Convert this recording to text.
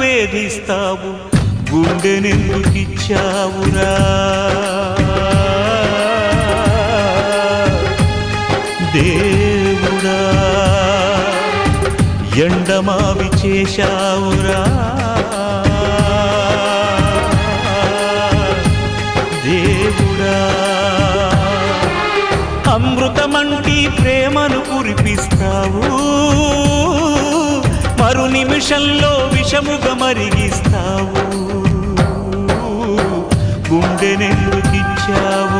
వేధిస్తావు గుండెనెందుకిచ్చావురా దేవుడా ఎండమావి చేశావురా దేవుడా అమృతమంటి ప్రేమను కురిపిస్తావు మరు నిమిషంలో విషముగా మరిగిస్తావు గుండెనెందుకిచ్చావు